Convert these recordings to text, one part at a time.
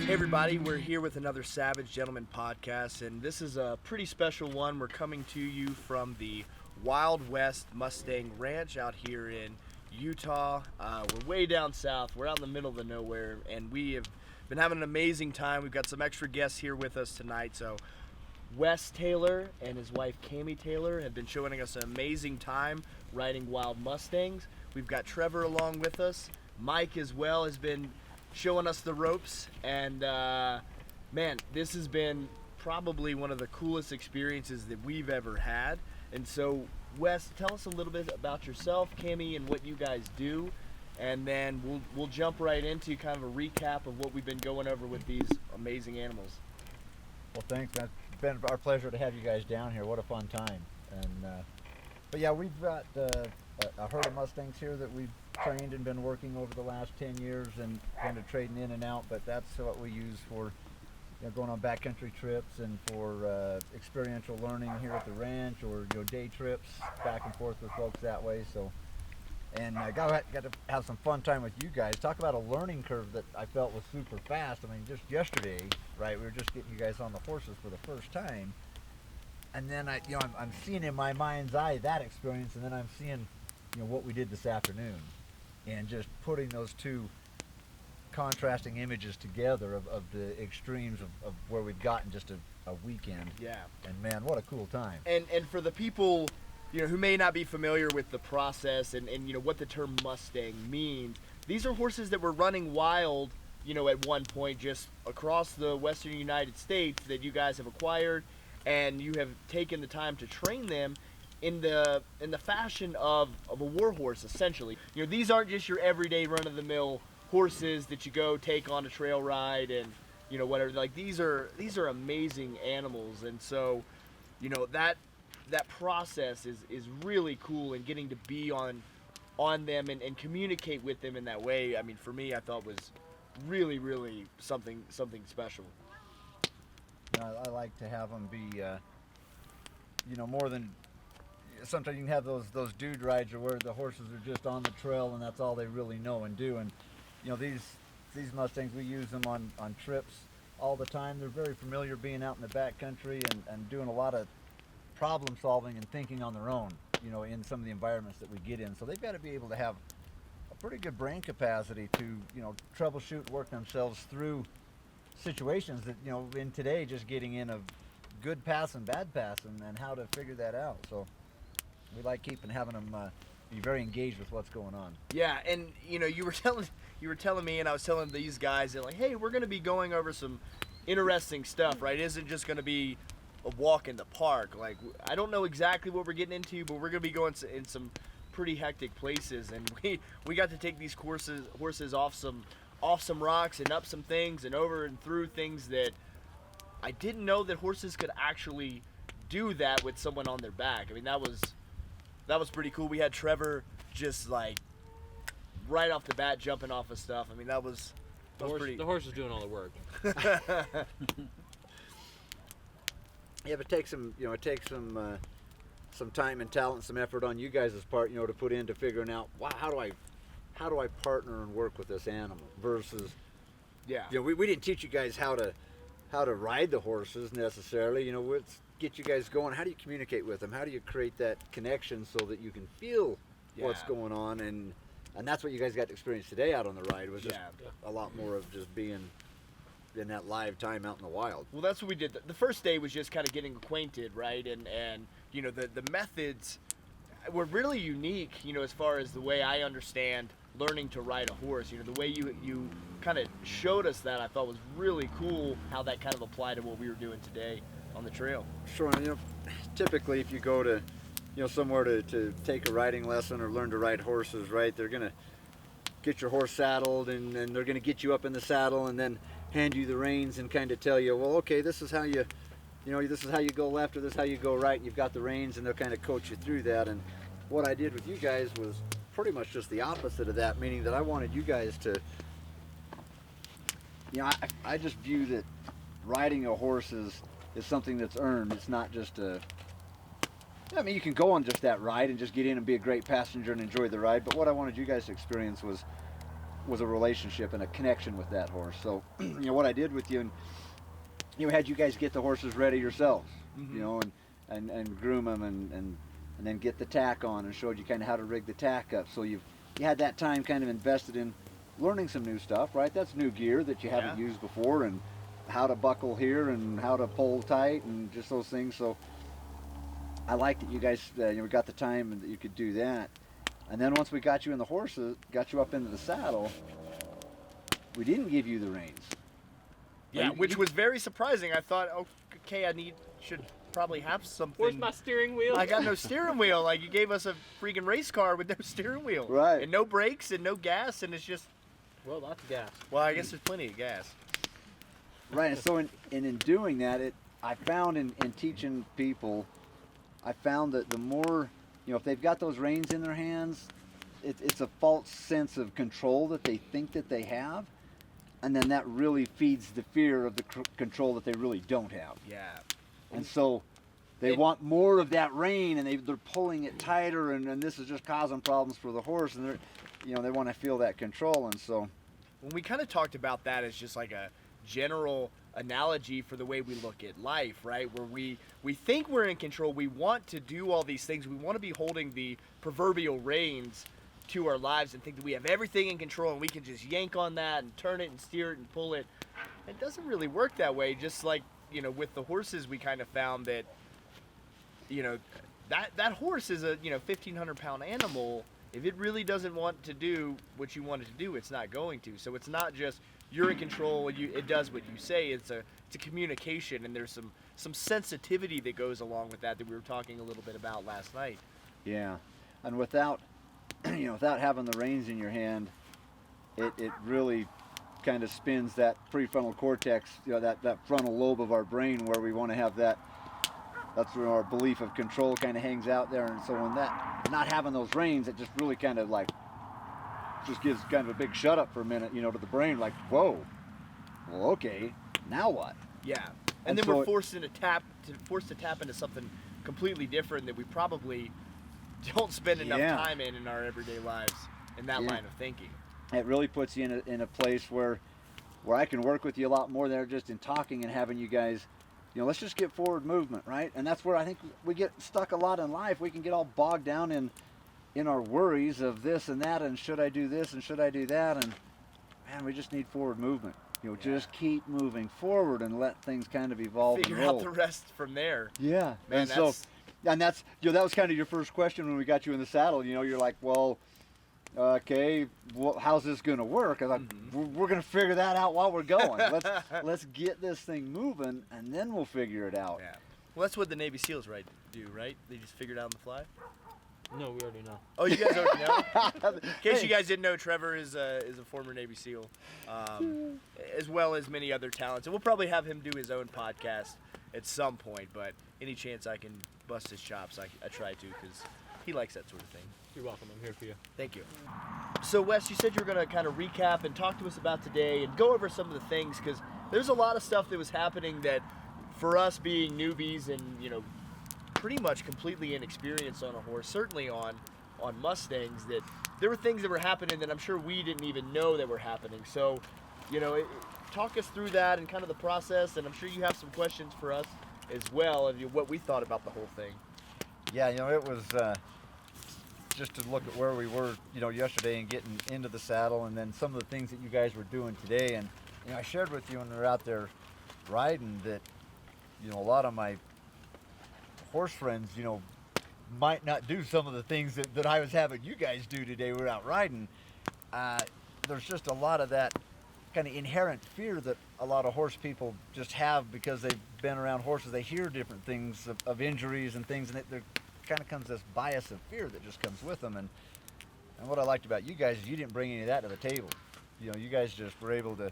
Hey everybody, we're here with another Savage Gentleman podcast, and this is a pretty special one. We're coming to you from the Wild West Mustang Ranch out here in Utah. We're way down south. We're out in the middle of the nowhere, and we have been having an amazing time. We've got some extra guests here with us tonight. So Wes Taylor and his wife Cammie Taylor have been showing us an amazing time riding wild Mustangs. We've got Trevor along with us. Mike as well has been showing us the ropes, and man, this has been probably one of the coolest experiences that we've ever had. And so Wes, tell us a little bit about yourself, Cammie, and what you guys do, and then we'll jump right into kind of a recap of what we've been going over with these amazing animals. Well, thanks. It's been our pleasure to have you guys down here. What a fun time. And but yeah, we've got a herd of Mustangs here that we've trained and been working over the last 10 years and kind of trading in and out, but that's what we use for going on backcountry trips and for experiential learning here at the ranch, or day trips back and forth with folks that way. So, and I got to have some fun time with you guys. Talk about a learning curve that I felt was super fast. I mean, just yesterday, right, we were just getting you guys on the horses for the first time, and then I'm seeing in my mind's eye that experience, and then I'm seeing what we did this afternoon, and just putting those two contrasting images together of the extremes of where we've gotten just a weekend. Yeah. And man, what a cool time. And for the people who may not be familiar with the process and what the term Mustang means, these are horses that were running wild at one point just across the western United States that you guys have acquired, and you have taken the time to train them in the fashion of a war horse, essentially. These aren't just your everyday run-of-the-mill horses that you go take on a trail ride and whatever. Like, these are amazing animals, and so that process is really cool, and getting to be on them and communicate with them in that way. I mean, for me, I thought was really, really something special. I like to have them be more than. Sometimes you can have those dude rides where the horses are just on the trail and that's all they really know and do. And these Mustangs, we use them on trips all the time. They're very familiar being out in the backcountry and doing a lot of problem solving and thinking on their own, in some of the environments that we get in. So they've got to be able to have a pretty good brain capacity to troubleshoot, work themselves through situations that in today, just getting in a good pass and bad pass and how to figure that out. So we like having them be very engaged with what's going on. Yeah, and you were telling me, and I was telling these guys that, like, hey, we're going to be going over some interesting stuff, right? It isn't just going to be a walk in the park. Like, I don't know exactly what we're getting into, but we're going to be going in some pretty hectic places, and we got to take these horses off some rocks and up some things and over and through things that I didn't know that horses could actually do that with someone on their back. I mean, that was pretty cool. We had Trevor just like right off the bat jumping off of stuff. I mean, that was pretty. The horse is doing all the work. Yeah, but it takes some time and talent, some effort on you guys' part, to put into figuring out, wow, how do I partner and work with this animal versus, we didn't teach you guys how to ride the horses necessarily. Let's get you guys going. How do you communicate with them? How do you create that connection so that you can feel what's going on? And that's what you guys got to experience today out on the ride, was just a lot more of just being in that live time out in the wild. Well, that's what we did. The first day was just kind of getting acquainted, right? And the methods were really unique, as far as the way I understand learning to ride a horse. The way you kind of showed us that, I thought was really cool, how that kind of applied to what we were doing today on the trail. Sure. And, typically if you go to somewhere to take a riding lesson or learn to ride horses, right, they're gonna get your horse saddled and they're gonna get you up in the saddle and then hand you the reins and kind of tell you, well, okay, this is how you this is how you go left, or this is how you go right, and you've got the reins, and they'll kind of coach you through that. And what I did with you guys was pretty much just the opposite of that, meaning that I wanted you guys to, I just view that riding a horse is something that's earned. It's not just you can go on just that ride and just get in and be a great passenger and enjoy the ride, but what I wanted you guys to experience was was a relationship and a connection with that horse. So, what I did with you, and had you guys get the horses ready yourselves, and groom them and then get the tack on, and showed you kind of how to rig the tack up. So you had that time kind of invested in learning some new stuff, right? That's new gear that you haven't used before, and how to buckle here and how to pull tight and just those things. So I like that you guys got the time and that you could do that. And then once we got you in the horses, got you up into the saddle, we didn't give you the reins. Yeah, which was very surprising. I thought, okay, should probably have something. Where's my steering wheel? I got no steering wheel. Like, you gave us a freaking race car with no steering wheel. Right. And no brakes and no gas, and it's just... Well, lots of gas. Well, I guess there's plenty of gas. Right, and so in doing that, I found in teaching people, I found that the more, if they've got those reins in their hands, it's a false sense of control that they think that they have, and then that really feeds the fear of the control that they really don't have. Yeah. And so they want more of that rein, and they're pulling it tighter, and this is just causing problems for the horse, and they want to feel that control. And so when we kind of talked about that as just like a general analogy for the way we look at life, right? Where we think we're in control, we want to do all these things, we want to be holding the proverbial reins to our lives and think that we have everything in control and we can just yank on that and turn it and steer it and pull it. It doesn't really work that way. Just like, with the horses, we kind of found that, that horse is a 1,500 pound animal. If it really doesn't want to do what you want it to do, it's not going to. So it's not just you're in control, it does what you say. It's a communication, and there's some sensitivity that goes along with that we were talking a little bit about last night. Yeah, and without without having the reins in your hand, it really kind of spins that prefrontal cortex, that frontal lobe of our brain where we want to have that. That's where our belief of control kind of hangs out there, and so when that not having those reins, it just really kind of just gives kind of a big shut up for a minute, to the brain, like, whoa, well, okay, now what? Yeah, and then so we're forced to tap into something completely different that we probably don't spend enough time in our everyday lives in that line of thinking. It really puts you in a place where I can work with you a lot more than just in talking and having you guys, let's just get forward movement, right? And that's where I think we get stuck a lot in life. We can get all bogged down in our worries of this and that, and should I do this and should I do that, and man, we just need forward movement. Just keep moving forward and let things kind of evolve. Figure out the rest from there. Yeah, man. And that's that was kind of your first question when we got you in the saddle. You're like, well, okay, how's this going to work? I was like, we're going to figure that out while we're going. Let's get this thing moving, and then we'll figure it out. Yeah. Well, that's what the Navy SEALs do, right? They just figure it out on the fly. No, we already know. Oh, you guys already know? In case you guys didn't know, Trevor is a former Navy SEAL, as well as many other talents. And we'll probably have him do his own podcast at some point, but any chance I can bust his chops, I try to, because he likes that sort of thing. You're welcome. I'm here for you. Thank you. So, Wes, you said you were going to kind of recap and talk to us about today and go over some of the things, because there's a lot of stuff that was happening that, for us being newbies and, pretty much completely inexperienced on a horse, certainly on Mustangs, that there were things that were happening that I'm sure we didn't even know that were happening. So, talk us through that and kind of the process, and I'm sure you have some questions for us as well of what we thought about the whole thing. Yeah, it was just to look at where we were, yesterday and getting into the saddle, and then some of the things that you guys were doing today. And I shared with you when we were out there riding that, a lot of my horse friends, might not do some of the things that I was having you guys do today. We're out riding. There's just a lot of that kind of inherent fear that a lot of horse people just have because they've been around horses. They hear different things of injuries and things, and there kind of comes this bias of fear that just comes with them. And what I liked about you guys is you didn't bring any of that to the table. You guys just were able to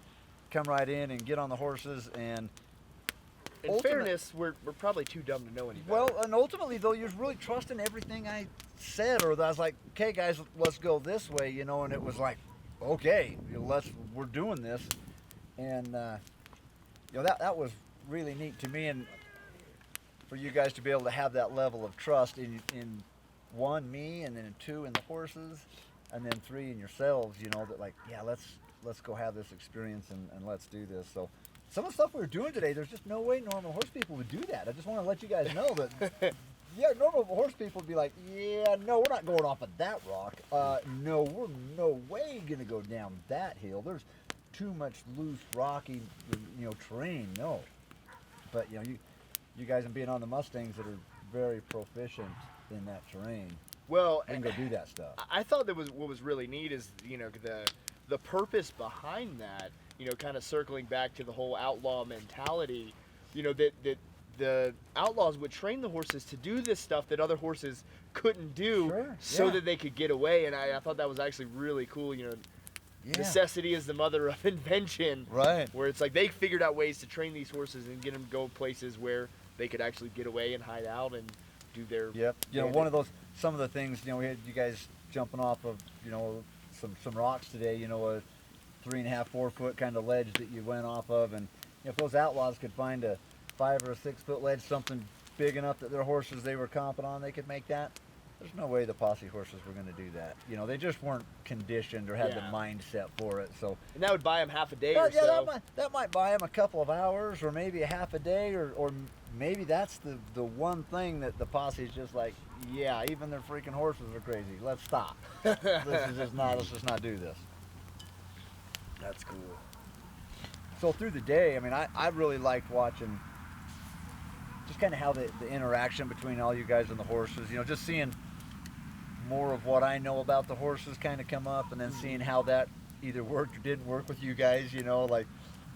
come right in and get on the horses, and in fairness, we're probably too dumb to know any better. Well, and ultimately, though, you're really trusting everything I said, or I was like, okay, guys, let's go this way, and it was like, okay, we're doing this. And, that was really neat to me, and for you guys to be able to have that level of trust in one, me, and then two, in the horses. and then 3 in yourselves, you know, that like, yeah, let's go have this experience and let's do this. So some of the stuff we were doing today, there's just no way normal horse people would do that. I just want to let you guys know that, yeah, normal horse people would be like, yeah, no, we're not going off of that rock. No, we're no way going to go down that hill. There's too much loose, rocky, you know, terrain. No. But, you know, you guys being on the Mustangs that are very proficient in that terrain, Well, they can go do that stuff. I thought that what was really neat is, you know, the purpose behind that, you know, kind of circling back to the whole outlaw mentality, you know, that the outlaws would train the horses to do this stuff that other horses couldn't do, Sure, so yeah. that they could get away. And I thought that was actually really cool, you know. Yeah. Necessity is the mother of invention. Right. Where it's like they figured out ways to train these horses and get them to go places where they could actually get away and hide out and do their. Yep. You know, one of those, some of the things, you know, we had you guys jumping off of, you know, some rocks today, you know, a 3.5, 4 foot kind of ledge that you went off of, and you know, if those outlaws could find a 5 or 6 foot ledge, something big enough that their horses they were comping on, they could make that. There's no way the posse horses were going to do that. You know, they just weren't conditioned or had the mindset for it. So And that would buy them half a day yeah, or so. that might buy them a couple of hours or maybe a half a day, or maybe that's the one thing that the posse is just like, yeah, even their freaking horses are crazy. Let's stop. Let's just not do this. That's cool. So through the day, I mean, I really liked watching just kind of how the interaction between all you guys and the horses, you know, just seeing more of what I know about the horses kind of come up, and then seeing how that either worked or didn't work with you guys, you know, like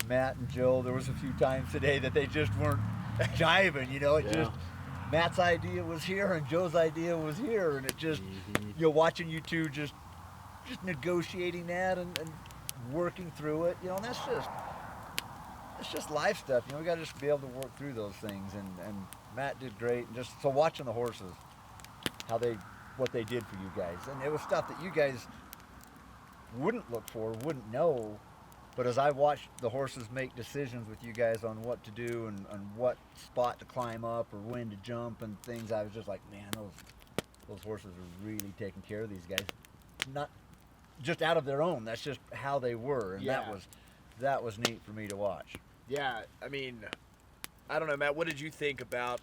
Matt and Joe, there was a few times today that they just weren't jiving, you know, it just, Matt's idea was here and Joe's idea was here, and it just, you know, watching you two just negotiating that and working through it, you know, and it's just life stuff, you know, we got to just be able to work through those things, and Matt did great, and just so watching the horses, what they did for you guys, and it was stuff that you guys wouldn't look for, wouldn't know, but as I watched the horses make decisions with you guys on what to do and what spot to climb up or when to jump and things, I was just like, man, those horses are really taking care of these guys, not just out of their own, that's just how they were, and that was neat for me to watch. Yeah, I mean, I don't know, Matt, what did you think about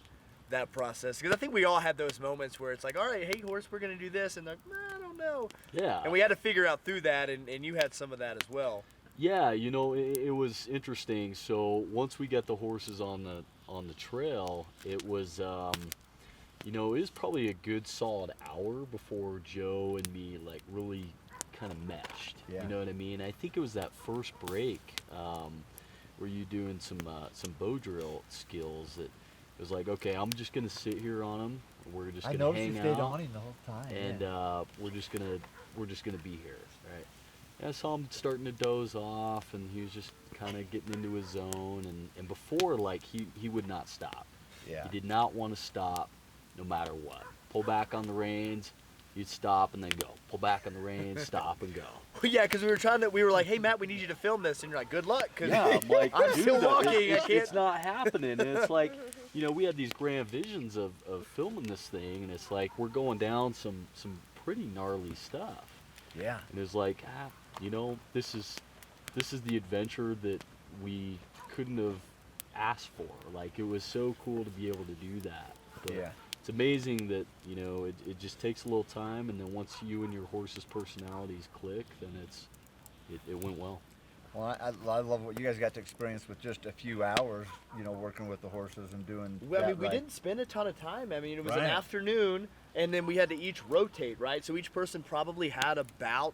that process? Because I think we all had those moments where it's like, all right, hey, horse, we're going to do this, and like, nah, I don't know. Yeah. And we had to figure out through that, and you had some of that as well. Yeah, you know, it was interesting. So once we got the horses on the trail, it was, you know, it was probably a good solid hour before Joe and me like really kind of meshed. Yeah. You know what I mean? I think it was that first break where you doing some bow drill skills that it was like, okay, I'm just gonna sit here on him. We're just gonna hang out. I noticed you stayed on him the whole time. And we're just gonna be here, right? And I saw him starting to doze off, and he was just kind of getting into his zone. And before, like he would not stop. Yeah. He did not want to stop, no matter what. Pull back on the reins, you'd stop and then go. Pull back on the reins, stop and go. Well, yeah, because we were like, hey, Matt, we need you to film this, and you're like, good luck, because Yeah, I'm like, I'm dude, still walking. I can't. It's not happening. And it's like, you know, we had these grand visions of filming this thing, and it's like we're going down some pretty gnarly stuff. Yeah. And it's like, you know, this is the adventure that we couldn't have asked for. Like, it was so cool to be able to do that. But Yeah. it's amazing that, you know, it just takes a little time, and then once you and your horse's personalities click, then it went well. Well, I love what you guys got to experience with just a few hours, you know, working with the horses and doing. Well, I mean, we didn't spend a ton of time. I mean, it was an Right. afternoon, and then we had to each rotate, right? So each person probably had about,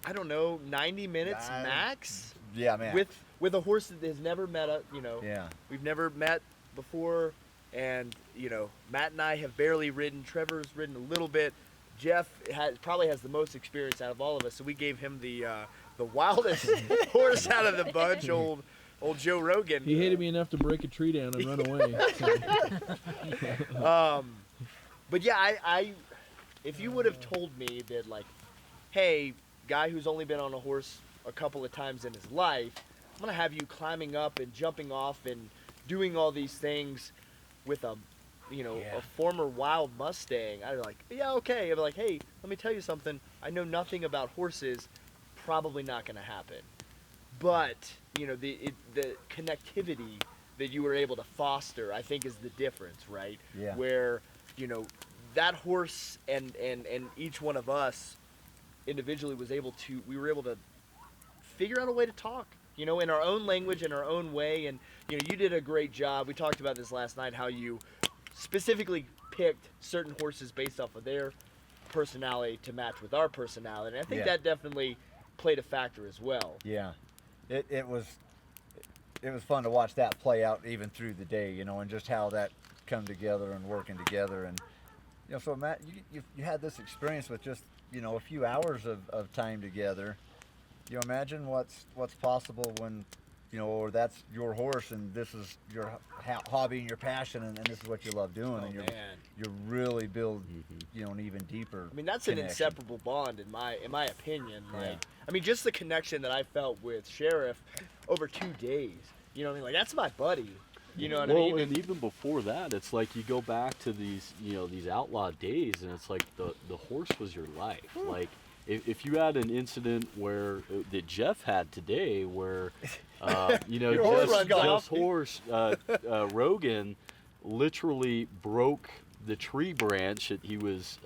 I don't know, 90 minutes max. Yeah, man. With a horse that has never met a, you know, Yeah. we've never met before, and you know, Matt and I have barely ridden. Trevor's ridden a little bit. Jeff probably has the most experience out of all of us, so we gave him the wildest horse out of the bunch, old Joe Rogan. He hated me enough to break a tree down and run away. But yeah, I if you would have told me that, like, hey, guy who's only been on a horse a couple of times in his life, I'm gonna have you climbing up and jumping off and doing all these things with a a former wild Mustang, I'd be like, yeah, okay. I'd be like, hey, let me tell you something. I know nothing about horses. Probably not going to happen. But, the connectivity that you were able to foster, I think, is the difference, right? Yeah. Where, that horse and each one of us individually we were able to figure out a way to talk, in our own language, in our own way. And, you did a great job. We talked about this last night, how you specifically picked certain horses based off of their personality to match with our personality. And I think that definitely played a factor as well. Yeah. It was fun to watch that play out even through the day, and just how that come together and working together. And, so Matt, you had this experience with just, a few hours of time together. Imagine what's possible when, or that's your horse and this is your hobby and your passion and this is what you love doing, and you really build, an even deeper. I mean, that's connection. an inseparable bond in my opinion. Like, I mean, just the connection that I felt with Sheriff over 2 days. You know what I mean? Like, that's my buddy. You know what I mean? Well, and even before that, it's like you go back to these, these outlaw days, and it's like the horse was your life. Like, if you had an incident that Jeff had today, where Jeff's horse, Rogan, literally broke the tree branch that he was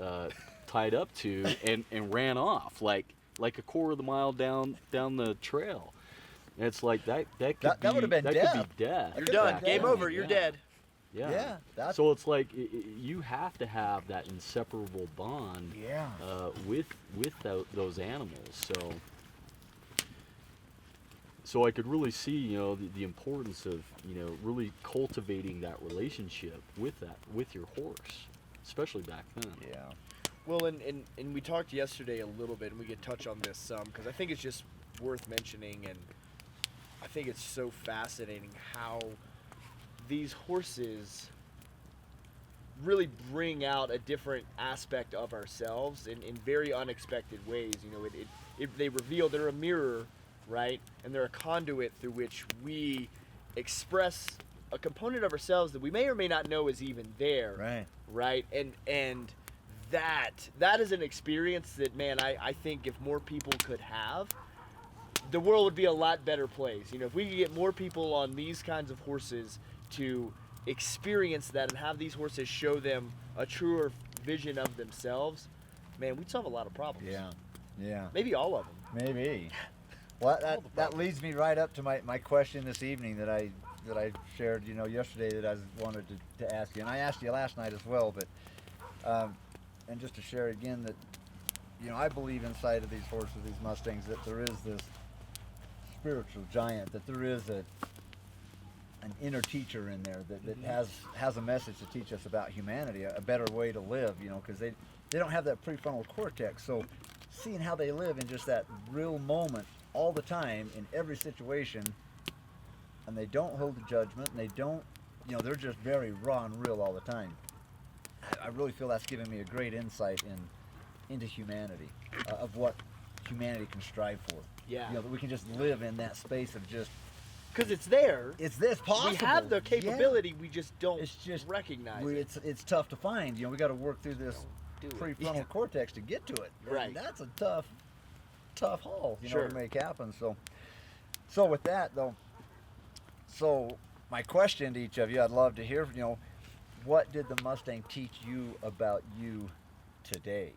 tied up to and ran off like a quarter of the mile down the trail. And it's like that could would have been death. Could be death. You're done. Game over. You're dead. Yeah. So it's like you have to have that inseparable bond. With those animals. So I could really see the importance of really cultivating that relationship with your horse, especially back then. Yeah. Well, and we talked yesterday a little bit, and we could touch on this some because I think it's just worth mentioning, and I think it's so fascinating how these horses really bring out a different aspect of ourselves in very unexpected ways. They reveal, they're a mirror, right? And they're a conduit through which we express a component of ourselves that we may or may not know is even there. Right? And that is an experience that, man, I think if more people could have, the world would be a lot better place. If we could get more people on these kinds of horses to experience that and have these horses show them a truer vision of themselves, man, we'd solve a lot of problems. Yeah. Maybe all of them. Maybe. Well, that leads me right up to my question this evening that I shared, yesterday that I wanted to ask you, and I asked you last night as well, but and just to share again that, I believe inside of these horses, these Mustangs, that there is this spiritual giant, that there is an inner teacher in there that has a message to teach us about humanity, a better way to live, because they don't have that prefrontal cortex. So seeing how they live in just that real moment all the time in every situation, and they don't hold a judgment, and they don't, they're just very raw and real all the time. I really feel that's given me a great insight into humanity, of what humanity can strive for. That we can just live in that space of just, because it's there. It's this possible. We have the capability. We just don't recognize it. It's tough to find. We got to work through this prefrontal cortex to get to it. Right. And that's a tough haul, Sure. to make happen. So with that though, my question to each of you, I'd love to hear, what did the Mustang teach you about you today?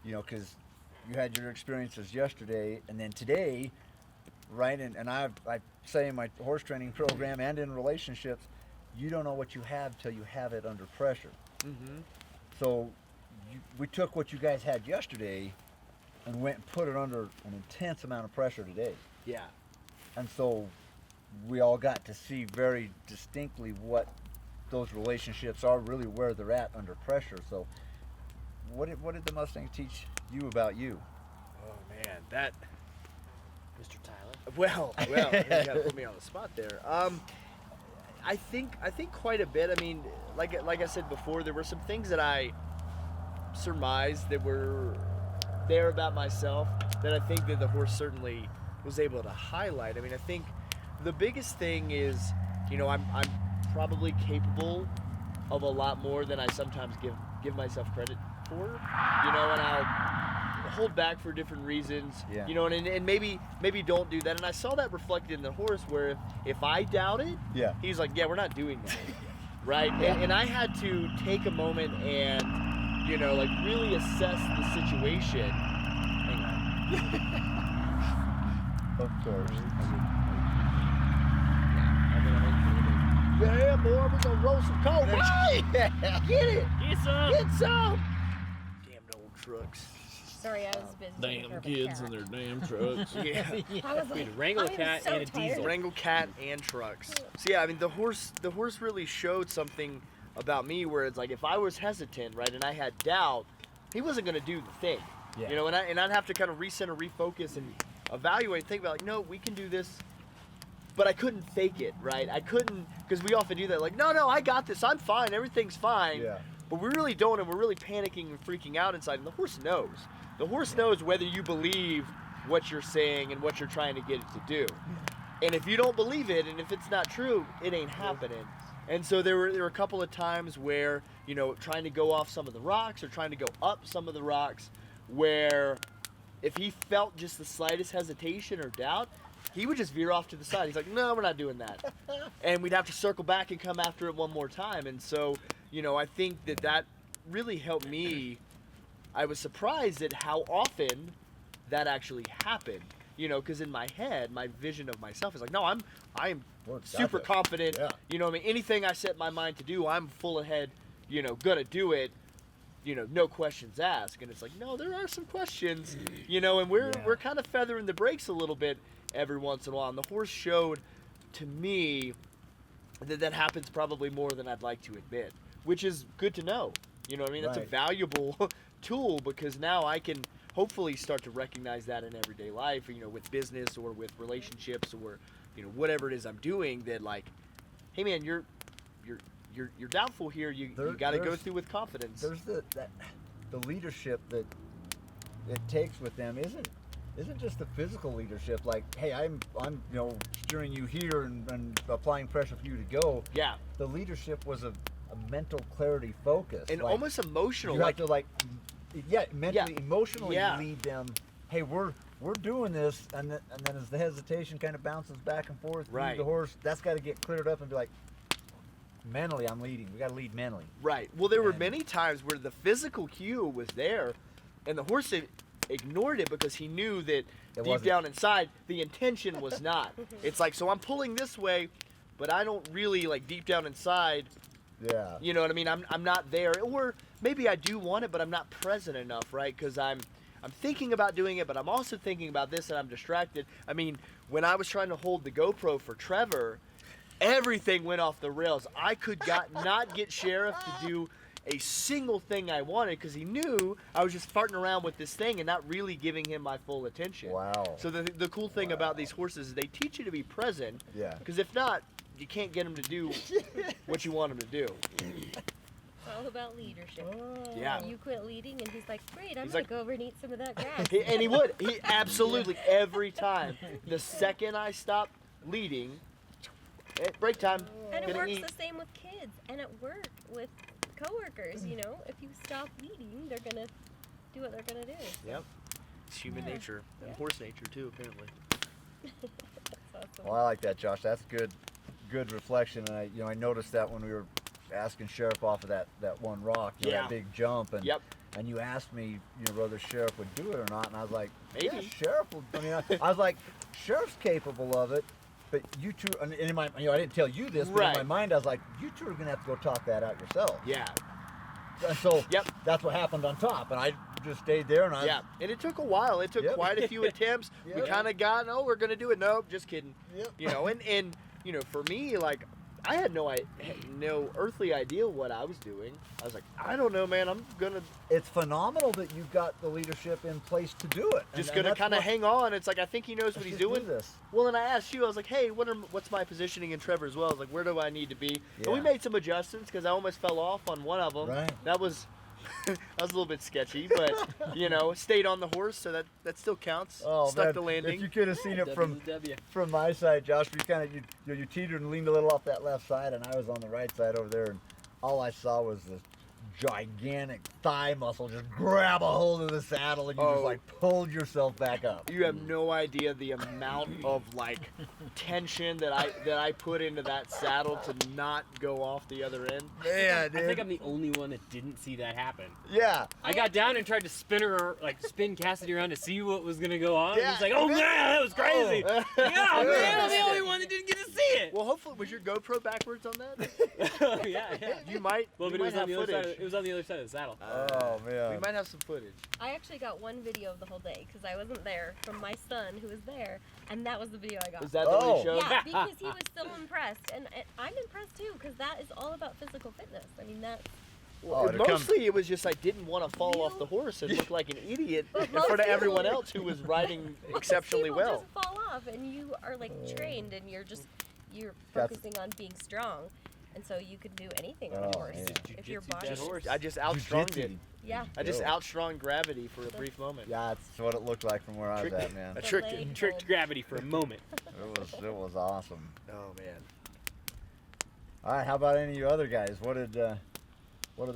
Because you had your experiences yesterday and then today, right? And I say in my horse training program and in relationships, you don't know what you have till you have it under pressure. Mm-hmm. So we took what you guys had yesterday and went and put it under an intense amount of pressure today. Yeah. And so we all got to see very distinctly what those relationships are, really where they're at under pressure. So what did the Mustangs teach you about you? Oh man, that Mr. Tyler. Well, you gotta put me on the spot there. I think quite a bit. I mean, like I said before, there were some things that I surmised that were there about myself that I think that the horse certainly was able to highlight. I mean, I think the biggest thing is, I'm probably capable of a lot more than I sometimes give myself credit for, you know, and I'll hold back for different reasons, Yeah. you know, and maybe don't do that. And I saw that reflected in the horse, where if I doubt it, Yeah. he's like, yeah, we're not doing that, right? And I had to take a moment and, you know, like really assess the situation. Hang on. Of course. I'm gonna hang for a little bit. Yeah, boy, we're gonna roll some coal. Yeah. Get it! Get some. Get some! Damn old trucks. Sorry, I was busy. taking care Damn of a kids cat. and their damn trucks. Yeah. I was We like, had to wrangle a I am cat so and a tired. diesel. Wrangle cat and trucks. So yeah, I mean the horse really showed something about me where it's like if I was hesitant, right, and I had doubt, he wasn't gonna do the thing. Yeah. You know, and I'd have to kind of recenter, refocus, and evaluate, think about like, no, we can do this. But I couldn't fake it, right? I couldn't, because we often do that, like, no, I got this, I'm fine, everything's fine. Yeah. But we really don't, and we're really panicking and freaking out inside, and the horse knows. The horse knows whether you believe what you're saying and what you're trying to get it to do. And if you don't believe it, and if it's not true, it ain't happening. And so there were a couple of times where, you know, trying to go off some of the rocks or trying to go up some of the rocks, where if he felt just the slightest hesitation or doubt, he would just veer off to the side. He's like, no, we're not doing that. And we'd have to circle back and come after it one more time. And so, you know, I think that really helped me. I was surprised at how often that actually happened. You know, because in my head, my vision of myself is like, no, I am Well, super gotcha. confident. Yeah. You know what I mean? Anything I set my mind to do, I'm full ahead, you know, gonna do it. You know, no questions asked. And it's like, no, there are some questions, you know, and we're kind of feathering the brakes a little bit every once in a while. And the horse showed to me that happens probably more than I'd like to admit, which is good to know. You know what I mean? That's a Right. valuable tool, because now I can hopefully start to recognize that in everyday life, you know, with business or with relationships or, you know, whatever it is I'm doing, that like, hey man, you're doubtful here. You got to go there's- through with confidence. There's the leadership that it takes with them isn't just the physical leadership, like, hey, I'm you know, steering you here and applying pressure for you to go. Yeah, The leadership was a mental clarity focus. and like, almost emotional. you Like, have to mentally, emotionally Yeah. lead them. Hey, we're doing this, and then as the hesitation kind of bounces back and forth through Right. the horse, that's got to get cleared up and be like, mentally, I'm leading. We got to lead mentally. right. Well, there were And- many times where the physical cue was there, and the horse ignored it because he knew that deep wasn't. down inside the intention was not. It's like, so I'm pulling this way, but I don't really, like, deep down inside, Yeah. you know what I mean? I'm not there, or maybe I do want it, but I'm not present enough, right? Because I'm thinking about doing it, but I'm also thinking about this, and I'm distracted. I mean, when I was trying to hold the GoPro for Trevor, everything went off the rails. I could not get Sheriff to do a single thing I wanted because he knew I was just farting around with this thing and not really giving him my full attention. Wow. So the cool thing about these horses is they teach you to be present. Yeah. Because if not, you can't get them to do what you want them to do. It's all about leadership. Yeah. You quit leading, and he's like, great, I'm He's going like- to go over and eat some of that grass. And he would. He absolutely every time. The second I stopped leading, break time. And it gonna works eat. the same with kids, and at work with coworkers, you know? If you stop leading, they're going to do what they're going to do. Yep. It's human Yeah. nature and Yeah. horse nature too, apparently. That's awesome. Well, I like that, Josh. That's good reflection. And I noticed that when we were asking Sheriff off of that one rock, you know, Yeah. that big jump, and Yep. and you asked me, whether Sheriff would do it or not, and I was like, Maybe. yeah, Sheriff will. I mean, I was like, Sheriff's capable of it, but you two, and in my, I didn't tell you this, but Right. in my mind, I was like, you two are gonna have to go talk that out yourself. Yeah. And so Yep. that's what happened on top, and I just stayed there, and I Yeah. And it took a while. It took Yep. quite a few attempts. We Yep. kind of got, we're gonna do it. Nope, just kidding. Yep. You know, and you know, for me, like, I had no earthly idea what I was doing. I was like, I don't know, man. I'm gonna It's phenomenal that you've got the leadership in place to do it. just And gonna that's kind of what- hang on. It's like I think he knows what let's he's just do doing. this. Well, and I asked you, I was like, hey, what's my positioning in Trevor as well? I was like, where do I need to be? And we Yeah. made some adjustments because I almost fell off on one of them. Right. That was that was a little bit sketchy, but stayed on the horse, so that still counts. Oh, Stuck man, the landing. If you could have seen it W's a W. from my side, Josh, you kind of you teetered and leaned a little off that left side, and I was on the right side over there, and all I saw was this gigantic thigh muscle just grab a hold of the saddle, and you just like pulled yourself back up. You have no idea the amount of like tension that I put into that saddle to not go off the other end. Man, I dude. think I'm the only one that didn't see that happen. Yeah. I got down and tried to spin Cassidy around to see what was gonna go on. Yeah, He's like, "Oh man, that was crazy!" Oh. Yeah, man, I'm the only one that didn't get to see it. Well, hopefully, was your GoPro backwards on that? yeah. You might. Well, you but it was might on the have other side. footage. It was on the other side of the saddle. Oh man. We might have some footage. I actually got one video of the whole day because I wasn't there from my son who was there, and that was the video I got. Is that the one Oh. you showed? Yeah, because he was so impressed, and I'm impressed too because that is all about physical fitness. I mean, that's Well, to come- mostly it was just I didn't want to fall off the horse and look like an idiot But in most front of everyone people- else who was riding most exceptionally people well. just fall off, and you are like trained, and you're That's- focusing on being strong, and so you can do anything on Oh, a horse man. if your Jujitsu body. that horse. I just outstrung Jiu-jitsu. it. Yeah. I just Yo. outstrung gravity for a brief moment. Yeah, that's what it looked like from where I was at, man. I The tricked leg it. Tricked hold. gravity for a moment. It was awesome. Oh man. All right, how about any of you other guys? What did the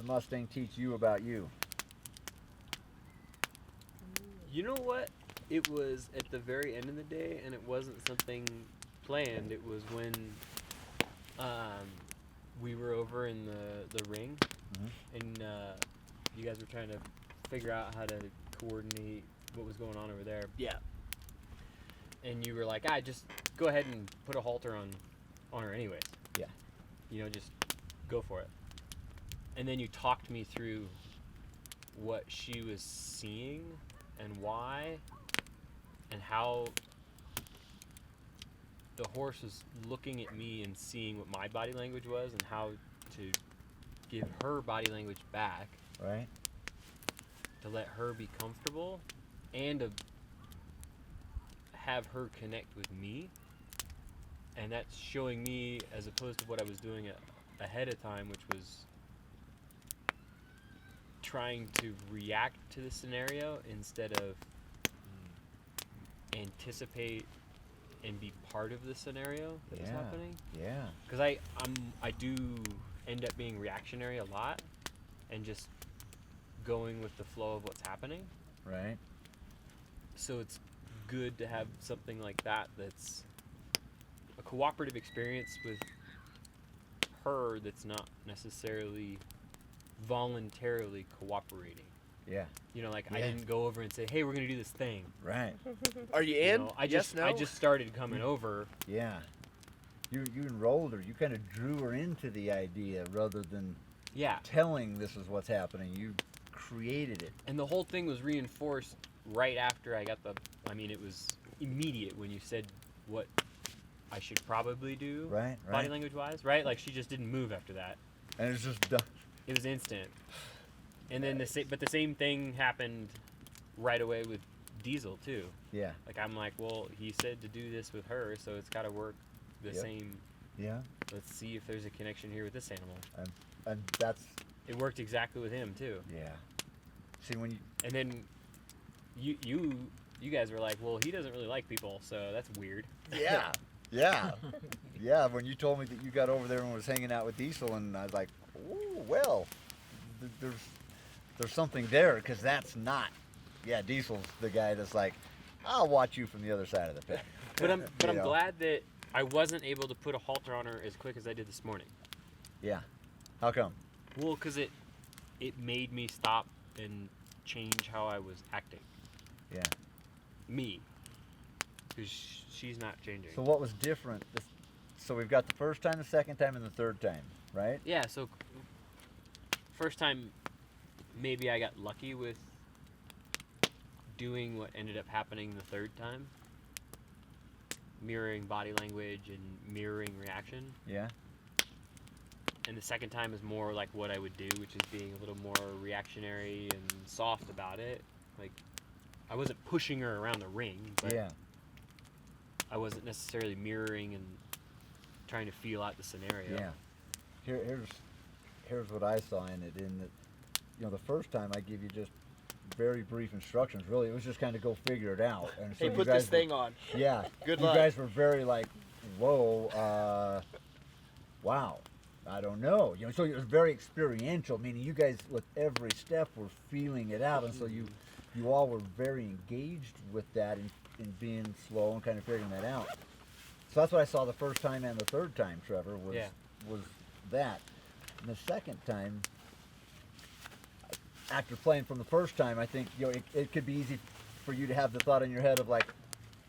Mustang teach you about you? You know what? It was at the very end of the day, and it wasn't something planned. It was when we were over in the ring, and you guys were trying to figure out how to coordinate what was going on over there. Yeah. And you were like, just go ahead and put a halter on her anyways. Yeah. You know, just go for it. And then you talked me through what she was seeing and why and how the horse was looking at me and seeing what my body language was and how to give her body language back Right? to let her be comfortable and to have her connect with me. And that's showing me, as opposed to what I was doing ahead of time, which was trying to react to the scenario instead of anticipate and be part of the scenario that was happening. Yeah. Because I do end up being reactionary a lot and just going with the flow of what's happening. Right. So it's good to have something like that that's a cooperative experience with her that's not necessarily voluntarily cooperating. Yeah. You know, like I Yeah. didn't go over and say, "Hey, we're gonna do this thing." Right. Are you You in? know, I Yes, just no? started coming over. Yeah. You enrolled her. You kind of drew her into the idea rather than Yeah. telling this is what's happening. You created it. And the whole thing was reinforced right after I got it was immediate when you said what I should probably do. Right. Body Right. language wise, right? Like she just didn't move after that. And it's just done. It was instant. And then the same thing happened right away with Diesel too. Yeah. Like I'm like, well, he said to do this with her, so it's got to work the Yep. same. Yeah. Let's see if there's a connection here with this animal. And that's It worked exactly with him too. yeah. See when you And then you guys were like, well, he doesn't really like people, so that's weird. yeah. Yeah. Yeah, when you told me that you got over there and was hanging out with Diesel, and I was like, "Oh, well, there's something there," because that's not. Yeah, Diesel's the guy that's like, "I'll watch you from the other side of the pit." But I'm You know? glad that I wasn't able to put a halter on her as quick as I did this morning. Yeah. How come? Well, because it made me stop and change how I was acting. Yeah. Me. Because she's not changing. So what was different? So we've got the first time, the second time, and the third time, right? Yeah, so first time, maybe I got lucky with doing what ended up happening the third time. Mirroring body language and mirroring reaction. Yeah. And the second time is more like what I would do, which is being a little more reactionary and soft about it. Like, I wasn't pushing her around the ring, but Yeah. I wasn't necessarily mirroring and trying to feel out the scenario. Yeah. Here's what I saw in it. In that, the first time I give you just very brief instructions. Really, it was just kind of go figure it out. And so Hey, you put guys this thing on. Yeah. Good you luck. guys were very like, whoa, wow. I don't know. You know, so it was very experiential, meaning you guys with every step were feeling it out, and so you all were very engaged with that in being slow and kind of figuring that out. So that's what I saw the first time and the third time, Trevor, was that. And the second time, after playing from the first time, I think, you know, it could be easy for you to have the thought in your head of like,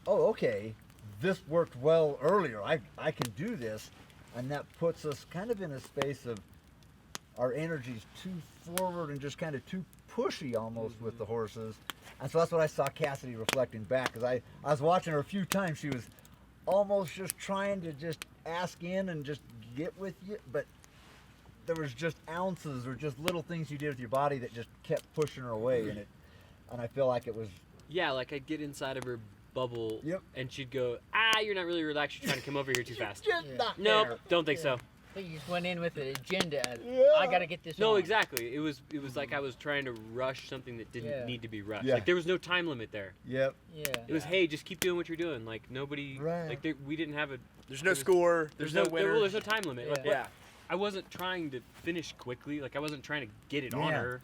oh, okay, this worked well earlier. I can do this. And that puts us kind of in a space of our energy's too forward and just kind of too pushy almost with the horses. And so that's what I saw Cassidy reflecting back, because I was watching her a few times. She was almost just trying to just ask in and just get with you, but there was just ounces or just little things you did with your body that just kept pushing her away, and I feel like it was. Yeah, like I'd get inside of her bubble, Yep. and she'd go, you're not really relaxed. You're trying to come over here too fast. Just not Nope, there. don't think so. So you just went in with an agenda. Yeah. I got to get this No, on. exactly. It was like I was trying to rush something that didn't Yeah. need to be rushed. Yeah. Like there was no time limit there. Yep. Yeah. It was, hey, just keep doing what you're doing. Like nobody, Right. like we didn't have a. There's no score. There's no winner. Well, there's no time limit. Like, Yeah. Yeah. I wasn't trying to finish quickly. Like I wasn't trying to get it on Yeah. her,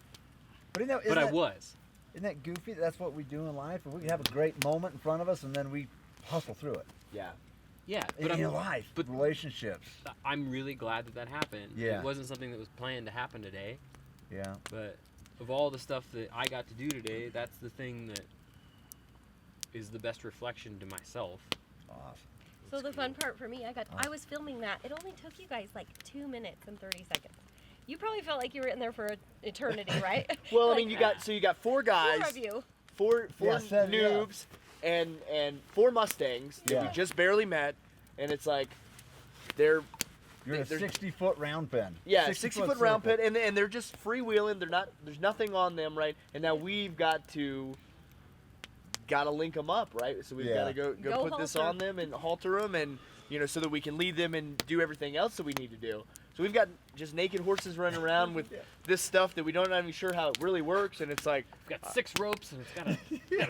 But isn't but I that, was. Isn't that goofy? That's what we do in life. We have a great moment in front of us, and then we hustle through it. Yeah. Yeah, but in life, but- relationships. I'm really glad that happened. Yeah. It wasn't something that was planned to happen today, Yeah. but of all the stuff that I got to do today, that's the thing that is the best reflection to myself. Awesome. So the fun part for me, I was filming that. It only took you guys like 2 minutes and 30 seconds. You probably felt like you were in there for an eternity, right? Well, I Like, mean, you got four guys, four of you. four Yeah, seven, yeah. noobs, and four Mustangs that we Yeah. just barely met, and it's like they're You're in a They're- 60-foot round pen. 60-foot round circle. pit, and they're just freewheeling. There's nothing on them, right? And now we've got to link them up, right? So we've Yeah. got to go Go put this halter. on them and halter them, and so that we can lead them and do everything else that we need to do. So we've got just naked horses running around with this stuff that we don't even sure how it really works, and it's like We've got 6 ropes and it's got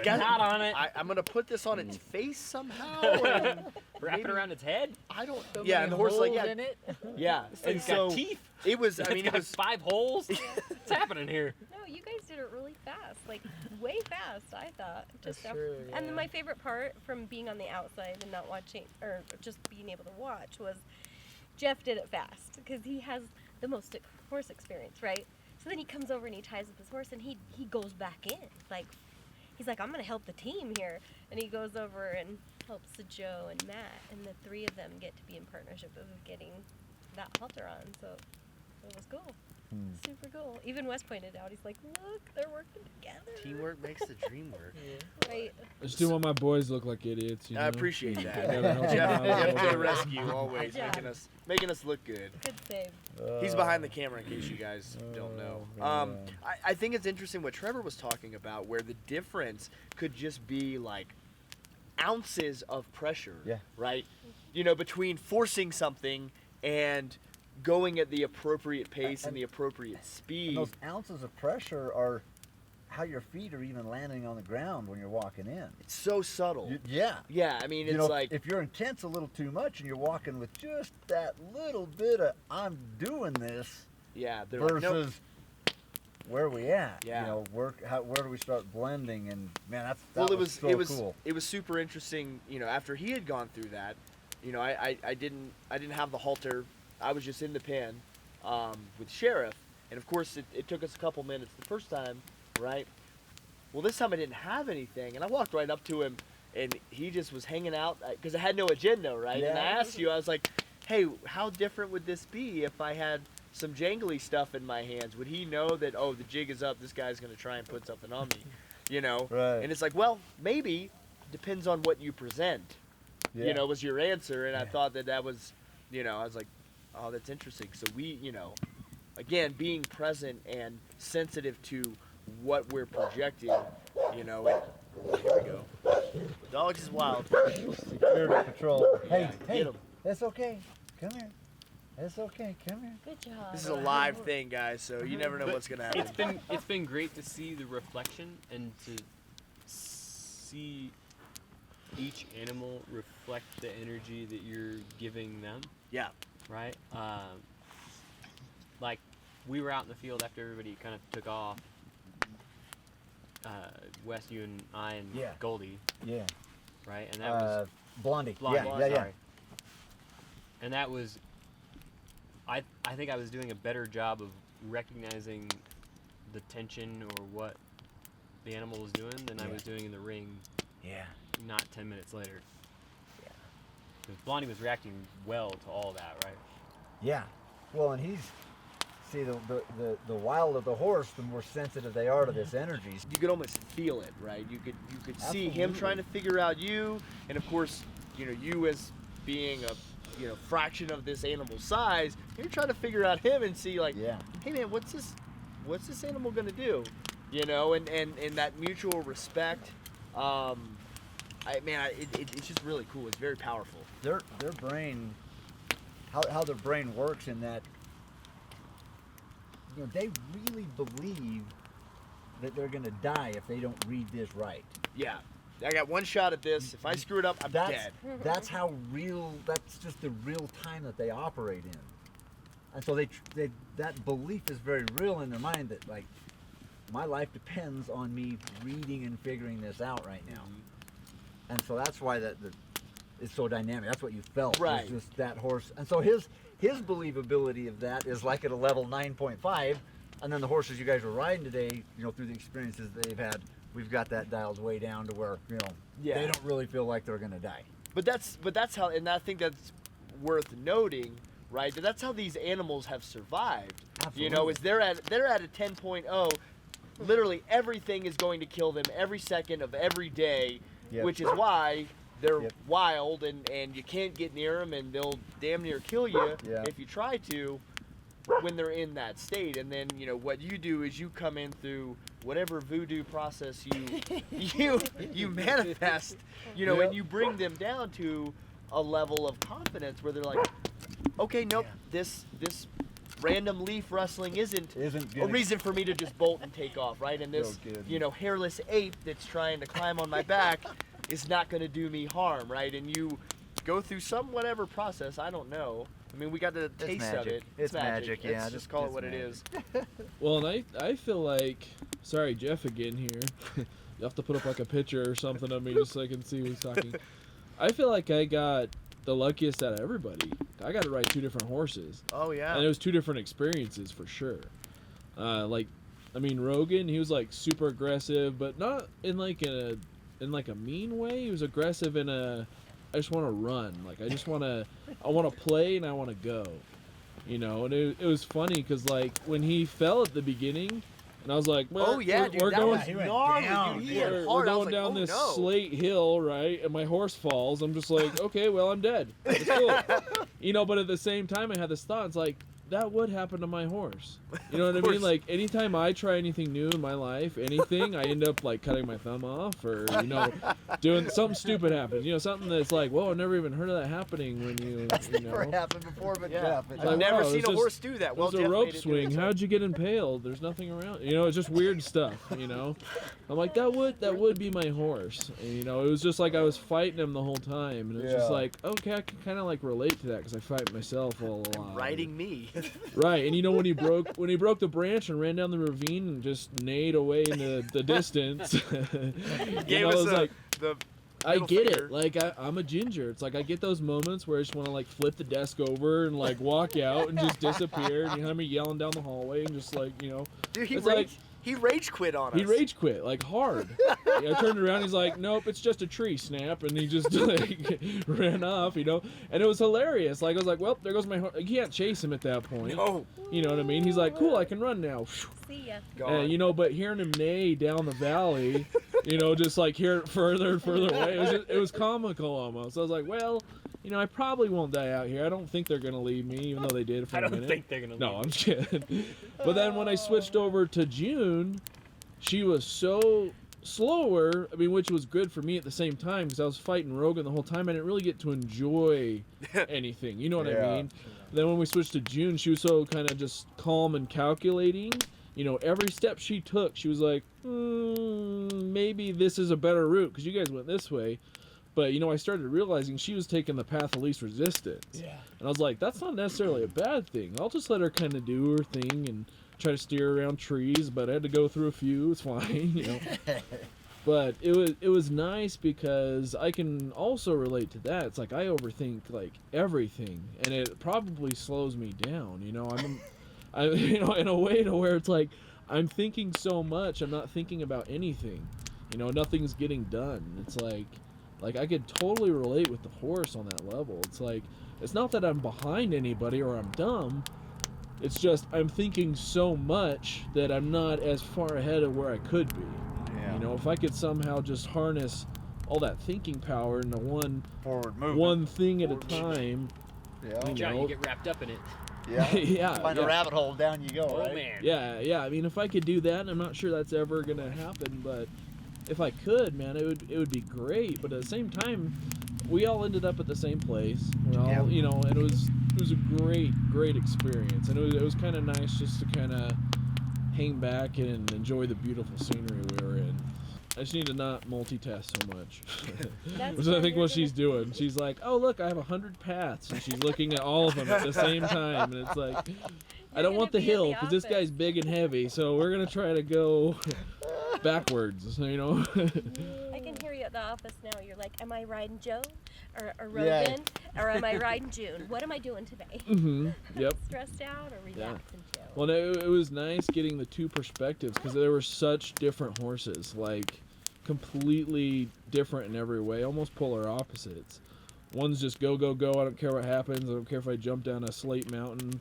a got- knot on it. I'm gonna put this on its face somehow, and Wrap it maybe- around its head. I don't. So Yeah, many and the horse is like, holes yeah, in it. yeah, This and thing's so got teeth. it was. I It's mean, it got was. 5 holes. What's happening here? No, you guys did it really fast, like way fast. I thought. That's Just true, And yeah. then my favorite part from being on the outside and not watching, or just being able to watch, was Jeff did it fast because he has the most horse experience, right? So then he comes over and he ties up his horse and he goes back in, like he's like, I'm gonna help the team here, and he goes over and helps Joe and Matt, and the 3 of them get to be in partnership of getting that halter on. So it was cool. Super cool. Even Wes pointed out, he's like, look, they're working together. Teamwork makes the dream work. Right. I just didn't want my boys to look like idiots. You know? I appreciate that. Gotta help them Jeff, out a Jeff little to the bit. rescue, always Yeah. making us look good. Good save. He's behind the camera in case you guys don't know. I think it's interesting what Trevor was talking about, where the difference could just be like ounces of pressure, Yeah. right? Between forcing something and going at the appropriate pace and the appropriate And speed. those ounces of pressure are how your feet are even landing on the ground when you're walking in. It's so subtle. Yeah. Yeah, I mean, it's You know, like if you're intense a little too much and you're walking with just that little bit of I'm doing this yeah, they're like, nope. versus where are we at? Yeah. You know, where do we start blending? And man, that Well, was so cool. it was super interesting. After he had gone through that, I didn't have the halter. I was just in the pen with Sheriff, and of course it took us a couple minutes the first time, right? Well, this time I didn't have anything, and I walked right up to him, and he just was hanging out because I had no agenda, right? And I Yeah. asked you, I was like, hey, how different would this be if I had some jangly stuff in my hands? Would he know that, oh, the jig is up, this guy's going to try and put something on me, Right. And it's like, well, maybe, depends on what you present, Yeah. was your answer. And I Yeah. thought that was, I was like, oh, that's interesting. So we, again, being present and sensitive to what we're projecting, here we go. Dogs is wild. Security patrol. Hey, Yeah, hey, get 'em. that's okay. Come here. That's okay. Come here. Good job. This is a live thing, guys, so you never know But what's going to happen. It's been great to see the reflection and to see each animal reflect the energy that you're giving them, Yeah. right? like we were out in the field after everybody kind of took off. Wes, you and I and Yeah. Goldie, Yeah. right? And that was Blondie. Blondie, Yeah. sorry. And that was, I think I was doing a better job of recognizing the tension or what the animal was doing than I Yeah. was doing in the ring. Yeah. Not 10 minutes later. Yeah. Because Blondie was reacting well to all that, right? Yeah. Well, and see, the wilder the horse, the more sensitive they are to this energy. You could almost feel it, right? You could see him Absolutely. trying to figure out you, and of course, you as being a fraction of this animal's size, you're trying to figure out him and see like, Yeah. hey man, what's this animal gonna do? And that mutual respect. It's just really cool. It's very powerful. Their brain, how their brain works in that, they really believe that they're gonna die if they don't read this right. Yeah, I got one shot at this. If I screw it up, I'm dead. That's how real. That's just the real time that they operate in, and so they that belief is very real in their mind. That like, my life depends on me reading and figuring this out right now, and so that's why that it's so dynamic. That's what you felt, Right. was just that horse, and so his believability of that is like at a level 9.5, and then the horses you guys were riding today, through the experiences they've had. We've got that dialed way down to where, Yeah. they don't really feel like they're going to die. But that's how, and I think that's worth noting, right? That's how these animals have survived. Absolutely. Is they're at a 10.0. Literally everything is going to kill them every second of every day, Yep. which is why they're Yep. wild and you can't get near them and they'll damn near kill you Yeah. if you try to when they're in that state. And then what you do is you come in through whatever voodoo process you manifest, Yep. and you bring them down to a level of confidence where they're like, okay, nope, this random leaf rustling isn't a gonna- reason for me to just bolt and take off, right? And this, So good. hairless ape that's trying to climb on my back is not going to do me harm, right? And you go through some whatever process, I don't know. I mean, we got the taste of magic. it. It's magic, yeah, Let's just call it it's what it magic. is. Well, and I feel like, sorry, Jeff again here. You have to put up like a picture or something of me just so I can see who's talking. I feel like I got the luckiest out of everybody. I got to ride 2 different horses. Oh, yeah. And it was 2 different experiences for sure. Rogan, he was like super aggressive, but not in like a mean way. He was aggressive in a, I just want to run. Like I want to play and I want to go. And it was funny because like when he fell at the beginning, and I was like, well, Oh, yeah, dude. we're that going, was he went gnarly, down, dude. He dude. hit we're hard. I was going like, down oh, this no. slate hill, right? And my horse falls. I'm just like, okay, well, I'm dead. It's cool. But at the same time, I had this thought. It's like, that would happen to my horse. You know what I course. mean? Like, anytime I try anything new in my life, anything, I end up, like, cutting my thumb off or, doing something stupid happens. Something that's like, whoa, I've never even heard of that happening when you Never happened before, but Yeah. Jeff. I've like, never wow, seen it's a just- horse do that. It Well, was a Jeff rope made it do swing. it. How'd you get impaled? There's nothing around. It's just weird stuff. I'm like, that would be my horse. And, it was just like I was fighting him the whole time, and it was just Yeah. like, okay, I can kind of like relate to that because I fight myself all along. Riding me. Right, and when he broke the branch and ran down the ravine and just neighed away into the distance. Gave I us was like, the I middle get finger. it. Like I'm a ginger. It's like I get those moments where I just want to like flip the desk over and like walk out and just disappear. And you have me yelling down the hallway and just like Dude, it's like- he rage quit on us. he rage quit like hard. I turned around. He's like, nope, it's just a tree, Snap, and he just like ran off. And it was hilarious. Like I was like, well, there goes my horse. You can't chase him at that point. No. You know what I mean? He's like, cool, I can run now. See ya. Gone. But hearing him neigh down the valley, just like hear it further and further away, it was comical almost. I was like, well, I probably won't die out here. I don't think they're going to leave me, even though they did for I a don't minute. think they're gonna. No, leave. I'm kidding. But then when I switched over to June, she was so slower, which was good for me at the same time because I was fighting Rogan the whole time. I didn't really get to enjoy anything. You know what I Yeah. mean? Then when we switched to June, she was so kind of just calm and calculating. Every step she took, she was like, maybe this is a better route because you guys went this way. But, I started realizing she was taking the path of least resistance. Yeah. And I was like, that's not necessarily a bad thing. I'll just let her kind of do her thing and try to steer around trees, but I had to go through a few. It's fine, But it was nice because I can also relate to that. It's like I overthink like everything, and it probably slows me down. I in a way to where it's like I'm thinking so much, I'm not thinking about anything. Nothing's getting done. It's like I could totally relate with the horse on that level. It's like it's not that I'm behind anybody or I'm dumb. It's just I'm thinking so much that I'm not as far ahead of where I could be. Yeah. If I could somehow just harness all that thinking power into Forward movement. one thing at a time. Yeah. John, you get wrapped up in it. Yeah. Yeah, Find a rabbit hole, down you go, Oh right? man. Yeah. I mean, if I could do that, and I'm not sure that's ever gonna happen, but if I could, man, it would be great. But at the same time, we all ended up at the same place. And it was a great experience, and it was kind of nice just to kind of hang back and enjoy the beautiful scenery we were in. I just need to not multitask so much. That's Which I what think you're what she's doing. She's like, oh, look, I have 100 paths. And she's looking at all of them at the same time. And it's like, I don't gonna want the be in hill the because this office. guy's big and heavy. So we're going to try to go backwards, I can hear you at the office now. You're like, am I riding Joe or Rogan Yeah. or am I riding June? What am I doing today? Yep. Stressed out or relaxing, Joe? Well, it was nice getting the two perspectives because they were such different horses, like completely different in every way, almost polar opposites. One's just go, go, go, I don't care what happens, I don't care if I jump down a slate mountain.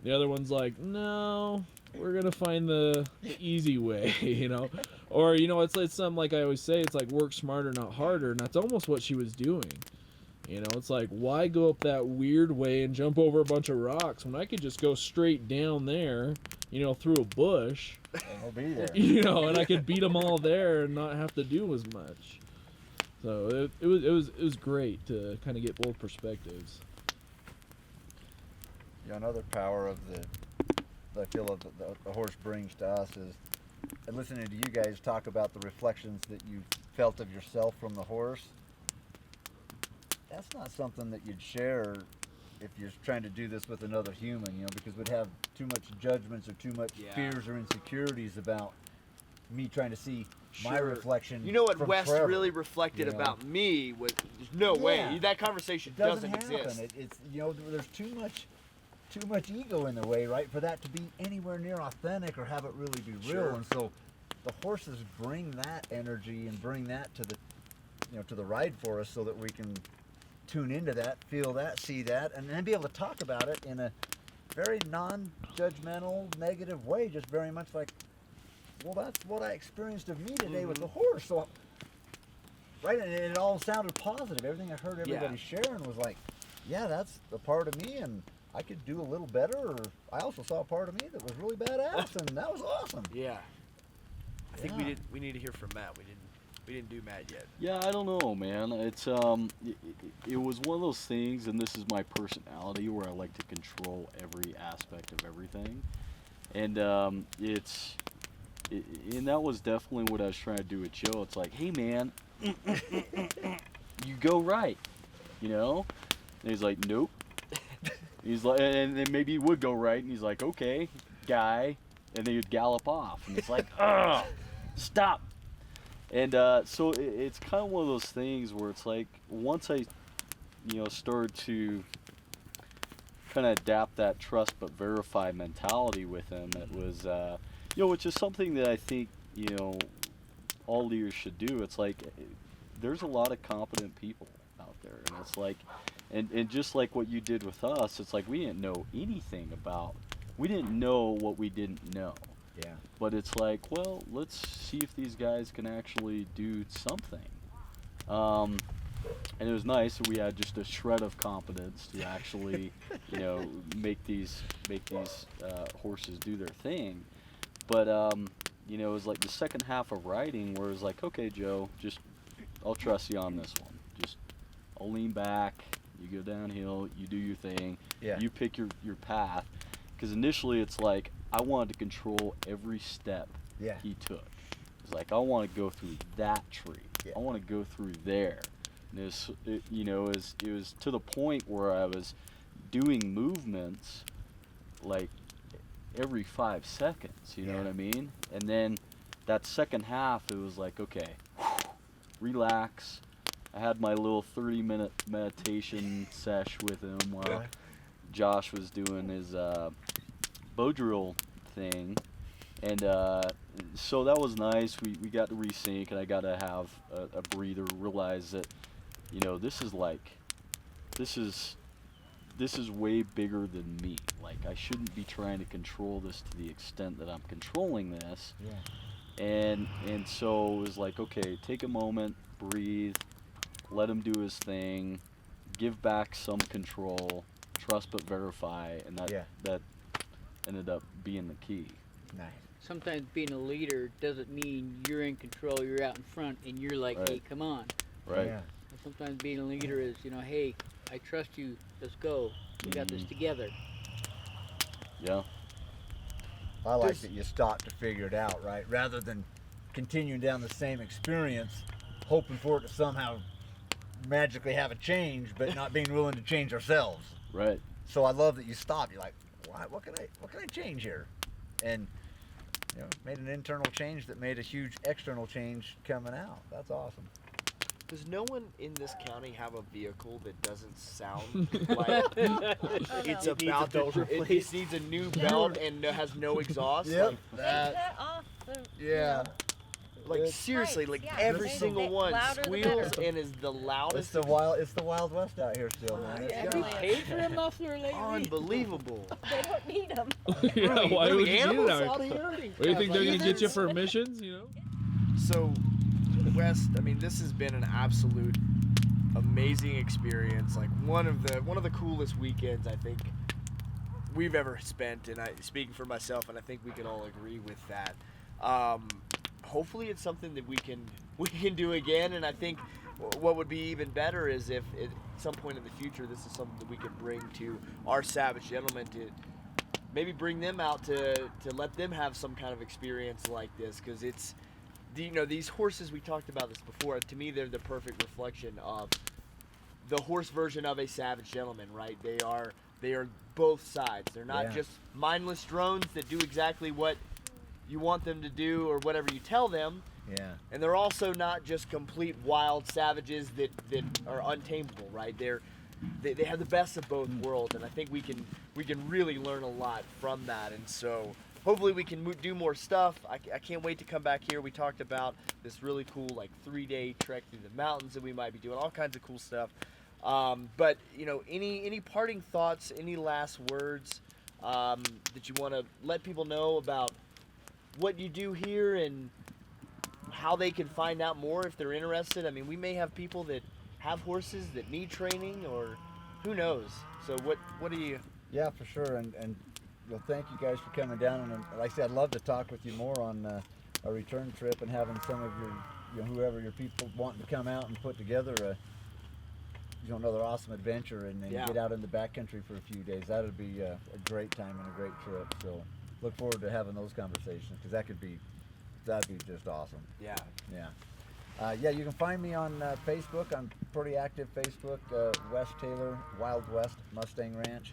The other one's like, no, we're going to find the easy way, Or, it's something like I always say, it's like work smarter, not harder, and that's almost what she was doing. It's like, why go up that weird way and jump over a bunch of rocks when I could just go straight down there, through a bush, And we'll be there. and I could beat them all there and not have to do as much. So it was great to kind of get both perspectives. Yeah, another power of I feel the horse brings to us is listening to you guys talk about the reflections that you felt of yourself from the horse. That's not something that you'd share if you're trying to do this with another human, because we'd have too much judgments or too much fears or insecurities about me trying to see my Sure. reflection. You know what from Wes forever, really reflected you know? about me was there's no Yeah. way that conversation It doesn't doesn't happen. exist. It's there's too much ego in the way, right, for that to be anywhere near authentic or have it really be real. Sure. And so the horses bring that energy and bring that to the ride for us, so that we can tune into that, feel that, see that, and then be able to talk about it in a very non-judgmental, negative way. Just very much like, well, that's what I experienced of me today with the horse. So, right, and it all sounded positive. Everything I heard everybody sharing was like, yeah, that's a part of me, and I could do a little better. Or I also saw a part of me that was really badass, and that was awesome. Yeah. I think Yeah. we need to hear from Matt. We didn't do Matt yet. Yeah, I don't know, man. It's it was one of those things, and this is my personality, where I like to control every aspect of everything, and and that was definitely what I was trying to do with Joe. It's like, hey, man, you go right, And he's like, nope. He's like, and then maybe he would go right, and he's like, okay, guy, and then he'd gallop off, and it's like, ugh, stop. And so it's kind of one of those things where it's like, once I, started to kind of adapt that trust but verify mentality with him, it was, which is something that I think, all leaders should do. It's like, there's a lot of competent people out there, and it's like, and just like what you did with us, it's like we didn't know anything we didn't know what we didn't know. Yeah. But it's like, well, let's see if these guys can actually do something. And it was nice that we had just a shred of competence to actually, make these horses do their thing. But it was like the second half of riding where it was like, okay, Joe, I'll trust you on this one. I'll lean back. You go downhill. You do your thing. Yeah. You pick your path. Because initially it's like, I wanted to control every step Yeah. he took. It's like, I want to go through that tree. Yeah. I want to go through there. And it was to the point where I was doing movements like every 5 seconds. You know what I mean? And then that second half, it was like, okay, relax. I had my little 30-minute meditation sesh with him while Josh was doing his bow drill thing. And so that was nice. We got to resync, and I got to have a breather, realize that, this is way bigger than me. Like, I shouldn't be trying to control this to the extent that I'm controlling this. Yeah. And so it was like, okay, take a moment, breathe, let him do his thing, give back some control, trust but verify, and that ended up being the key. Nice. Sometimes being a leader doesn't mean you're in control, you're out in front, and you're like, Right. hey, come on. Right. Yeah. Sometimes being a leader is, hey, I trust you, let's go. We got this together. Yeah. I like that you stop to figure it out, right? Rather than continuing down the same experience, hoping for it to somehow magically have a change, but not being willing to change ourselves. Right. So I love that you stopped. You're like, what can I change here? And made an internal change that made a huge external change coming out. That's awesome. Does no one in this county have a vehicle that doesn't sound like it's no. about to? It just needs a new belt and has no exhaust. Yep. Like, They cut off the, Yeah. like It's- seriously, like Yeah, every they- single they- one louder the squeals better. and is the It's loudest. the Wild West out here still, man. It's Yeah, got- really. Paid for a muffler lately. Unbelievable. They don't need them. Yeah, why Are would we you need animals it? out What here? do you think they're gonna get you for emissions? So, West, I mean, this has been an absolute amazing experience. Like one of the coolest weekends I think we've ever spent, and speaking for myself, and I think we can all agree with that. Hopefully, it's something that we can do again, and I think what would be even better is if at some point in the future this is something that we could bring to our Savage Gentlemen to maybe bring them out to let them have some kind of experience like this, because it's these horses, we talked about this before, to me they're the perfect reflection of the horse version of a Savage Gentleman, right? They are both sides. They're not just mindless drones that do exactly what you want them to do or whatever you tell them. Yeah. And they're also not just complete wild savages that are untamable, right? They have the best of both worlds, and I think we can really learn a lot from that. And so hopefully we can do more stuff. I can't wait to come back here. We talked about this really cool 3-day trek through the mountains that we might be doing, all kinds of cool stuff. But any parting thoughts, any last words that you want to let people know about what you do here and how they can find out more if they're interested? I mean, we may have people that have horses that need training, or who knows. So what do you? Yeah, for sure. And thank you guys for coming down. And like I said, I'd love to talk with you more on a return trip and having some of your, whoever your people wanting to come out and put together another awesome adventure and get out in the backcountry for a few days. That would be a great time and a great trip. So look forward to having those conversations, because that'd be just awesome. Yeah. Yeah. You can find me on Facebook. I'm pretty active. Facebook, West Taylor, Wild West Mustang Ranch.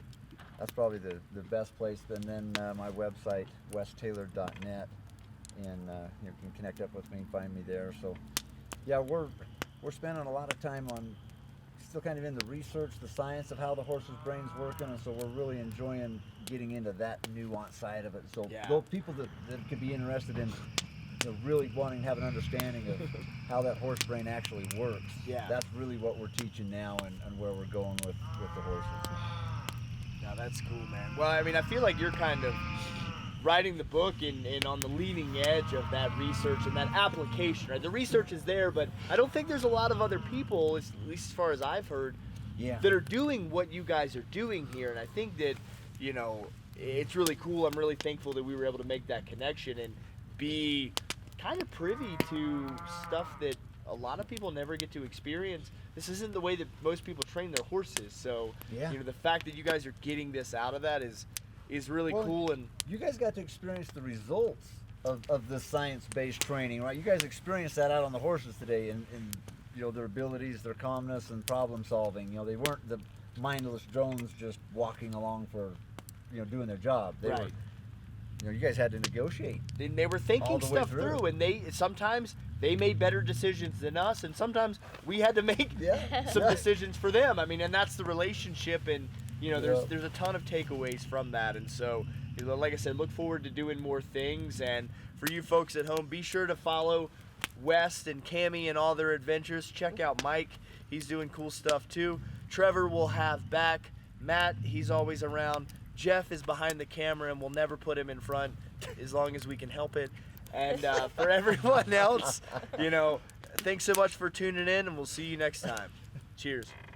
That's probably the best place. And then my website, westtaylor.net, and you can connect up with me and find me there. So, yeah, we're spending a lot of time on still kind of in the research, the science of how the horse's brain's working, and so we're really enjoying getting into that nuanced side of it. So those people that could be interested in really wanting to have an understanding of how that horse brain actually works, that's really what we're teaching now and where we're going with the horses. No, that's cool, man. Well, I mean, I feel like you're kind of writing the book and on the leading edge of that research and that application, right? The research is there, but I don't think there's a lot of other people, at least as far as I've heard, that are doing what you guys are doing here. And I think that, it's really cool. I'm really thankful that we were able to make that connection and be kind of privy to stuff that a lot of people never get to experience. This isn't the way that most people train their horses. So, the fact that you guys are getting this out of that is really cool. And you guys got to experience the results of the science-based training, right? You guys experienced that out on the horses today, and their abilities, their calmness, and problem solving. They weren't the mindless drones just walking along for, doing their job. They Right. were, you guys had to negotiate. And they were thinking All the way stuff through. through, and sometimes they made better decisions than us, and sometimes we had to make Yeah. some decisions for them. I mean, and that's the relationship, and there's Yeah. there's a ton of takeaways from that, and so like I said, look forward to doing more things. And for you folks at home, be sure to follow West and Cammy and all their adventures. Check out Mike; he's doing cool stuff too. Trevor will have back. Matt, he's always around. Jeff is behind the camera, and we'll never put him in front as long as we can help it. And for everyone else, thanks so much for tuning in, and we'll see you next time. Cheers.